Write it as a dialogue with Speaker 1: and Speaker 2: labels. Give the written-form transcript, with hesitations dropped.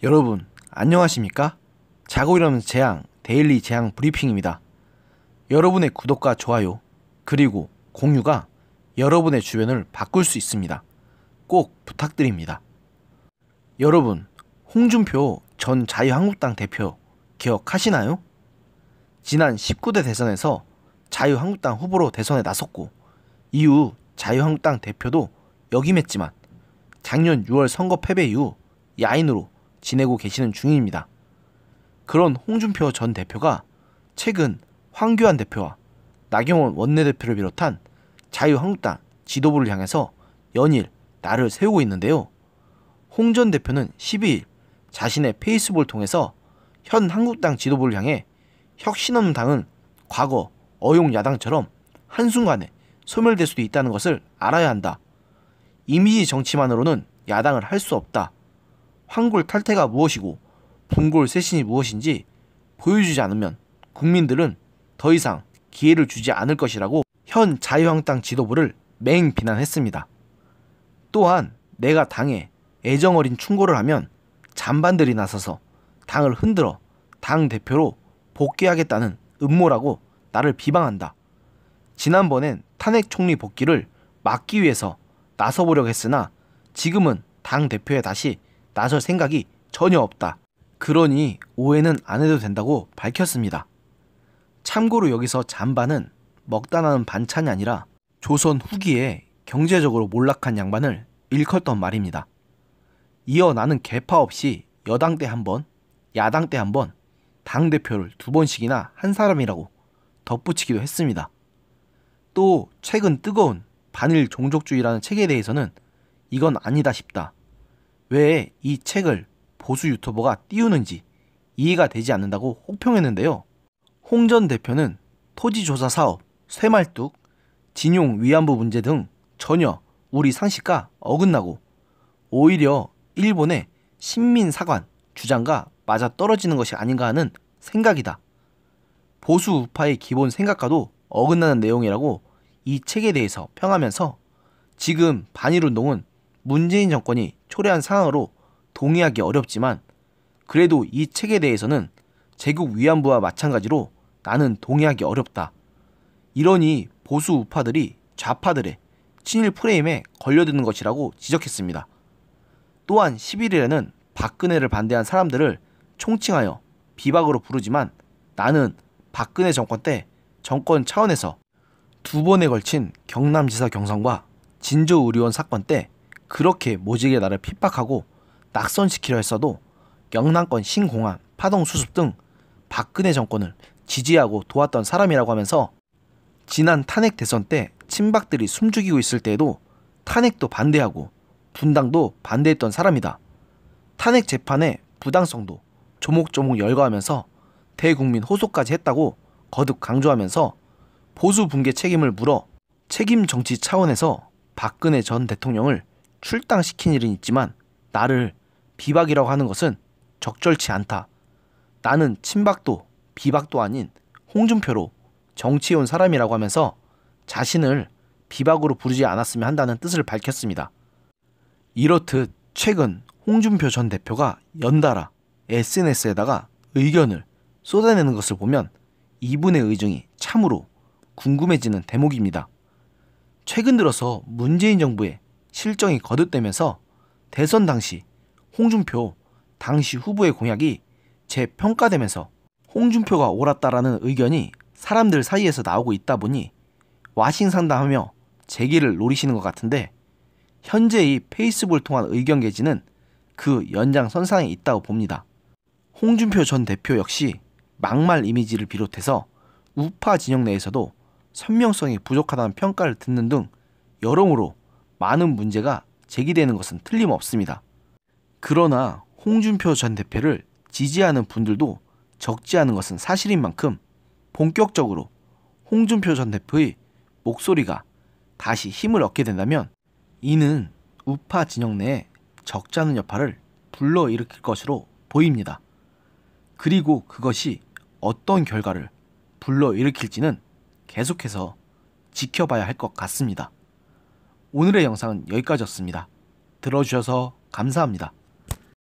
Speaker 1: 여러분 안녕하십니까? 자고 일어나는 재앙 데일리 재앙 브리핑입니다. 여러분의 구독과 좋아요 그리고 공유가 여러분의 주변을 바꿀 수 있습니다. 꼭 부탁드립니다. 여러분, 홍준표 전 자유한국당 대표 기억하시나요? 지난 19대 대선에서 자유한국당 후보로 대선에 나섰고 이후 자유한국당 대표도 역임했지만 작년 6월 선거 패배 이후 야인으로 지내고 계시는 중입니다. 그런 홍준표 전 대표가 최근 황교안 대표와 나경원 원내대표를 비롯한 자유한국당 지도부를 향해서 연일 날을 세우고 있는데요. 홍 전 대표는 12일 자신의 페이스북을 통해서 현 한국당 지도부를 향해 혁신없는 과거 어용야당처럼 한순간에 소멸될 수도 있다는 것을 알아야 한다. 이미지 정치만으로는 야당을 할 수 없다. 황골 탈퇴가 무엇이고 분골 쇄신이 무엇인지 보여주지 않으면 국민들은 더 이상 기회를 주지 않을 것이라고 현 자유한국당 지도부를 맹 비난했습니다. 또한 내가 당에 애정어린 충고를 하면 잔반들이 나서서 당을 흔들어 당 대표로 복귀하겠다는 음모라고 나를 비방한다. 지난번엔 탄핵 총리 복귀를 막기 위해서 나서보려고 했으나 지금은 당 대표에 다시 나설 생각이 전혀 없다. 그러니 오해는 안 해도 된다고 밝혔습니다. 참고로 여기서 잔반은 먹다 나는 반찬이 아니라 조선 후기에 경제적으로 몰락한 양반을 일컫던 말입니다. 이어 나는 계파 없이 여당 때 한 번, 야당 때 한 번, 당대표를 2번씩이나 한 사람이라고 덧붙이기도 했습니다. 또 최근 뜨거운 반일 종족주의라는 책에 대해서는 이건 아니다 싶다. 왜 이 책을 보수 유튜버가 띄우는지 이해가 되지 않는다고 혹평했는데요. 홍 전 대표는 토지조사 사업, 쇠말뚝, 진용 위안부 문제 등 전혀 우리 상식과 어긋나고 오히려 일본의 신민사관 주장과 맞아떨어지는 것이 아닌가 하는 생각이다. 보수 우파의 기본 생각과도 어긋나는 내용이라고 이 책에 대해서 평하면서 지금 반일운동은 문재인 정권이 초래한 상황으로 동의하기 어렵지만 그래도 이 책에 대해서는 제국 위안부와 마찬가지로 나는 동의하기 어렵다. 이러니 보수 우파들이 좌파들의 친일 프레임에 걸려드는 것이라고 지적했습니다. 또한 11일에는 박근혜를 반대한 사람들을 총칭하여 비박으로 부르지만 나는 박근혜 정권 때 정권 차원에서 2번에 걸친 경남지사 경선과 진저의료원 사건 때 그렇게 모지게 나를 핍박하고 낙선시키려 했어도 영남권 신공안, 파동수습 등 박근혜 정권을 지지하고 도왔던 사람이라고 하면서 지난 탄핵 대선 때 친박들이 숨죽이고 있을 때에도 탄핵도 반대하고 분당도 반대했던 사람이다. 탄핵 재판의 부당성도 조목조목 열거하면서 대국민 호소까지 했다고 거듭 강조하면서 보수 붕괴 책임을 물어 책임 정치 차원에서 박근혜 전 대통령을 출당시킨 일은 있지만 나를 비박이라고 하는 것은 적절치 않다. 나는 친박도 비박도 아닌 홍준표로 정치해온 사람이라고 하면서 자신을 비박으로 부르지 않았으면 한다는 뜻을 밝혔습니다. 이렇듯 최근 홍준표 전 대표가 연달아 SNS에다가 의견을 쏟아내는 것을 보면 이분의 의중이 참으로 궁금해지는 대목입니다. 최근 들어서 문재인 정부의 실정이 거듭되면서 대선 당시 홍준표 당시 후보의 공약이 재평가되면서 홍준표가 옳았다라는 의견이 사람들 사이에서 나오고 있다 보니 와신상담하며 재기를 노리시는 것 같은데 현재의 페이스북을 통한 의견 개진은 그 연장선상에 있다고 봅니다. 홍준표 전 대표 역시 막말 이미지를 비롯해서 우파 진영 내에서도 선명성이 부족하다는 평가를 듣는 등 여러모로 많은 문제가 제기되는 것은 틀림없습니다. 그러나 홍준표 전 대표를 지지하는 분들도 적지 않은 것은 사실인 만큼 본격적으로 홍준표 전 대표의 목소리가 다시 힘을 얻게 된다면 이는 우파 진영 내에 적지 않은 여파를 불러일으킬 것으로 보입니다. 그리고 그것이 어떤 결과를 불러일으킬지는 계속해서 지켜봐야 할 것 같습니다. 오늘의 영상은 여기까지였습니다. 들어주셔서 감사합니다.